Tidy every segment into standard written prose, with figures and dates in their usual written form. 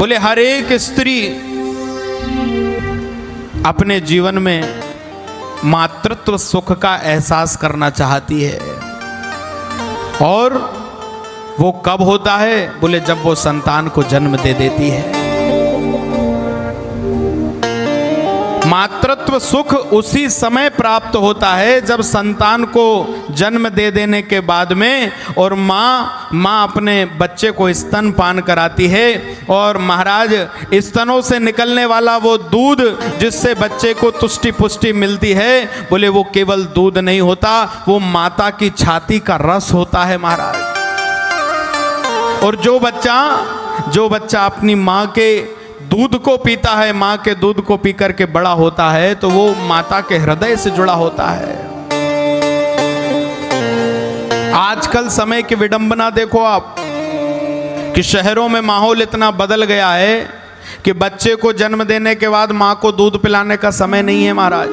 बोले हर एक स्त्री अपने जीवन में मातृत्व सुख का एहसास करना चाहती है। और वो कब होता है? बोले जब वो संतान को जन्म दे देती है। मातृत्व सुख उसी समय प्राप्त होता है जब संतान को जन्म दे देने के बाद में और माँ अपने बच्चे को स्तनपान कराती है। और महाराज स्तनों से निकलने वाला वो दूध जिससे बच्चे को तुष्टि पुष्टि मिलती है, बोले वो केवल दूध नहीं होता, वो माता की छाती का रस होता है महाराज। और जो बच्चा अपनी माँ के दूध को पीता है, माँ के दूध को पी करके बड़ा होता है, तो वो माता के हृदय से जुड़ा होता है। आजकल समय की विडंबना देखो आप कि शहरों में माहौल इतना बदल गया है कि बच्चे को जन्म देने के बाद माँ को दूध पिलाने का समय नहीं है महाराज।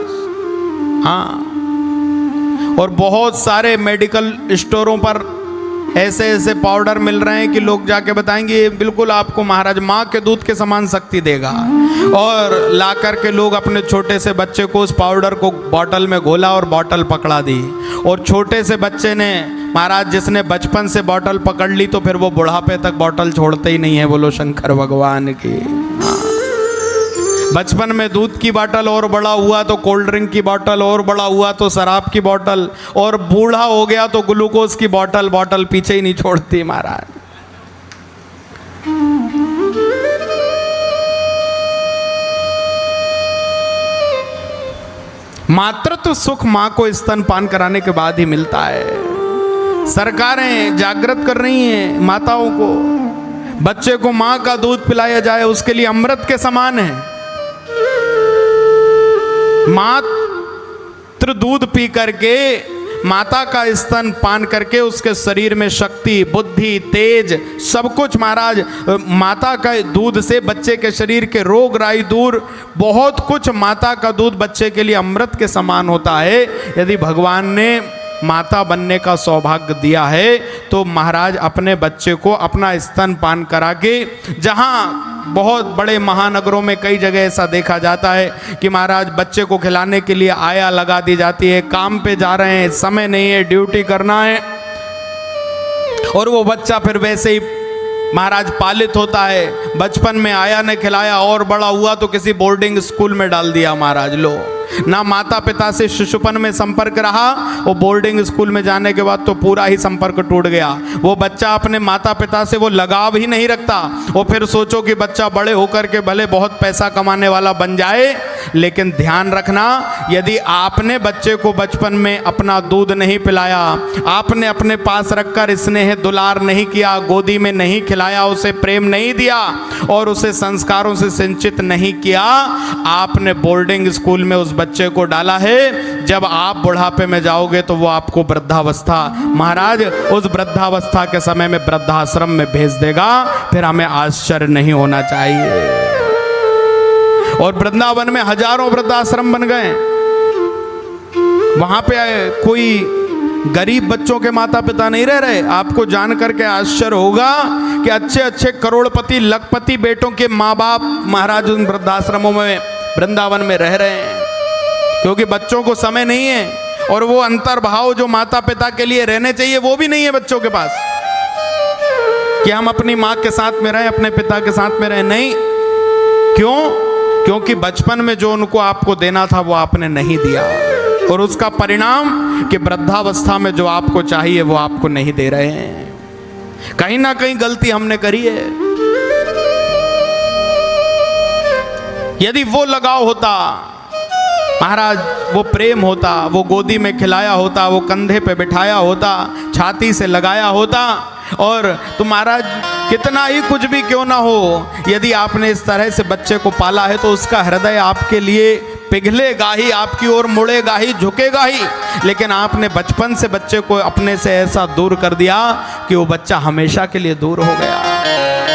हाँ, और बहुत सारे मेडिकल स्टोरों पर ऐसे पाउडर मिल रहे हैं कि लोग जाके बताएंगे ये बिल्कुल आपको महाराज माँ के दूध के समान शक्ति देगा। और ला करके लोग अपने छोटे से बच्चे को उस पाउडर को बॉटल में घोला और बॉटल पकड़ा दी। और छोटे से बच्चे ने महाराज जिसने बचपन से बॉटल पकड़ ली तो फिर वो बुढ़ापे तक बॉटल छोड़ते ही नहीं है। बोलो शंकर भगवान की। बचपन में दूध की बोतल और बड़ा हुआ तो कोल्ड ड्रिंक की बोतल, और बड़ा हुआ तो शराब की बोतल, और बूढ़ा हो गया तो ग्लूकोज की बोतल पीछे ही नहीं छोड़ती महाराज। मातृत्व सुख मां को स्तनपान कराने के बाद ही मिलता है। सरकारें जागृत कर रही हैं माताओं को, बच्चे को मां का दूध पिलाया जाए, उसके लिए अमृत के समान है। मात्र दूध पी करके, माता का स्तन पान करके उसके शरीर में शक्ति, बुद्धि, तेज सब कुछ महाराज, माता का दूध से बच्चे के शरीर के रोग राई दूर, बहुत कुछ माता का दूध बच्चे के लिए अमृत के समान होता है। यदि भगवान ने माता बनने का सौभाग्य दिया है तो महाराज अपने बच्चे को अपना स्तन पान करा के, जहाँ बहुत बड़े महानगरों में कई जगह ऐसा देखा जाता है कि महाराज बच्चे को खिलाने के लिए आया लगा दी जाती है, काम पे जा रहे हैं, समय नहीं है, ड्यूटी करना है, और वो बच्चा फिर वैसे ही महाराज पालित होता है। बचपन में आया ने खिलाया और बड़ा हुआ तो किसी बोर्डिंग स्कूल में डाल दिया महाराज। लो, ना माता पिता से शिशुपन में संपर्क रहा, वो बोर्डिंग स्कूल में जाने के बाद तो पूरा ही संपर्क टूट गया। वो बच्चा अपने माता पिता से वो लगाव ही नहीं रखता। वो फिर सोचो कि बच्चा बड़े होकर के भले बहुत पैसा कमाने वाला बन जाए, लेकिन ध्यान रखना, यदि आपने बच्चे को बचपन में अपना दूध नहीं पिलाया, आपने अपने पास रखकर स्नेह दुलार नहीं किया, गोदी में नहीं खिलाया, उसे प्रेम नहीं दिया और उसे संस्कारों से सिंचित नहीं किया, आपने बोर्डिंग स्कूल में उस बच्चे को डाला है, जब आप बुढ़ापे में जाओगे तो वो आपको वृद्धावस्था, महाराज उस वृद्धावस्था के समय में वृद्धाश्रम में भेज देगा। फिर हमें आश्चर्य नहीं होना चाहिए। और वृंदावन में हजारों वृद्धाश्रम बन गए। वहां पे कोई गरीब बच्चों के माता पिता नहीं रह रहे। आपको जान करके आश्चर्य होगा कि अच्छे अच्छे करोड़पति लखपति बेटों के माँ बाप महाराज उन वृद्धाश्रमों में वृंदावन में रह रहे हैं, क्योंकि बच्चों को समय नहीं है। और वो अंतर्भाव जो माता पिता के लिए रहने चाहिए वो भी नहीं है बच्चों के पास, कि हम अपनी माँ के साथ में रहें, अपने पिता के साथ में रहें। नहीं, क्यों? क्योंकि बचपन में जो उनको आपको देना था वो आपने नहीं दिया, और उसका परिणाम कि वृद्धावस्था में जो आपको चाहिए वो आपको नहीं दे रहे हैं। कहीं ना कहीं गलती हमने करी है। यदि वो लगाव होता महाराज, वो प्रेम होता, वो गोदी में खिलाया होता, वो कंधे पे बिठाया होता, छाती से लगाया होता, और तो महाराज कितना ही कुछ भी क्यों ना हो, यदि आपने इस तरह से बच्चे को पाला है तो उसका हृदय आपके लिए पिघलेगा ही, आपकी ओर मुड़ेगा ही, झुकेगा ही। लेकिन आपने बचपन से बच्चे को अपने से ऐसा दूर कर दिया कि वो बच्चा हमेशा के लिए दूर हो गया।